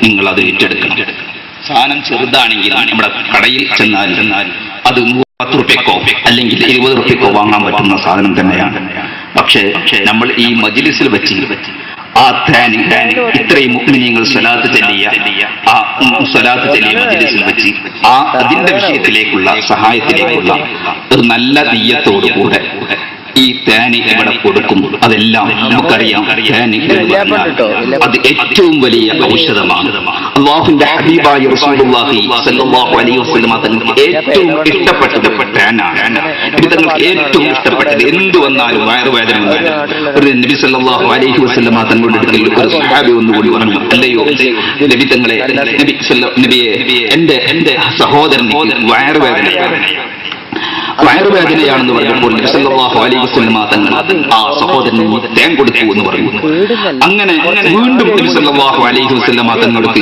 നിങ്ങൾ അത് ഏറ്റെടുക്കണം. സാധനം ചെറുതാണെങ്കിൽ നമ്മുടെ കടയിൽ ചെന്നാൽ അത് 10 റുപ്യക്കോ അല്ലെങ്കിൽ 20 റുപ്യക്കോ വാങ്ങാൻ പറ്റുന്ന സാധനം തന്നെയാണ്. പക്ഷേ നമ്മൾ ഈ മജ്‌ലിസിൽ വെച്ച് ആ ഇത്രയും മുഅ്മിനീങ്ങൾ സ്വലാത്ത് ചൊല്ലിയ മജ്‌ലിസിൽ വെച്ച് അതിന്റെ വിഷയത്തിലേക്കുള്ള സഹായത്തിലേക്കുള്ള ഒരു നല്ല നിയ്യത്തോടുകൂടെ ഈ തേന് ഇവിടെ കൊടുക്കും. അതെല്ലാം നമുക്കറിയാം, അത് ഏറ്റവും വലിയ ഔഷധമാണ്. അല്ലാഹുവിന്റെ ഹബീബായ റസൂലുള്ളാഹി സ്വല്ലല്ലാഹു അലൈഹി വസല്ലം തങ്ങൾക്ക് ഏറ്റവും ഇഷ്ടപ്പെട്ടത് തേനാണ്. തങ്ങൾക്ക് ഏറ്റവും ഇഷ്ടപ്പെട്ടത് എന്ത് വന്നാലും വയറുവേദന വന്നാലും ഒരു നബി സ്വല്ലല്ലാഹു അലൈഹി വസല്ലം തങ്ങളുടെ അടുക്കൽ ഒരു സ്വഹാബി ഒന്നുകൂടി പറഞ്ഞു, അല്ലയോ നബി തങ്ങളെ, നബിയെ എന്റെ സഹോദരൻ വയറുവേദനയാണെന്ന് പറഞ്ഞപ്പോൾ നബി സല്ലല്ലാഹു അലൈഹി വസല്ലം തങ്ങൾ ആ സഹോദരന് തേൻ കൊടുത്തു എന്ന് പറഞ്ഞു. അങ്ങനെ വീണ്ടും നബി സല്ലല്ലാഹു അലൈഹി വസല്ലം തങ്ങൾക്ക്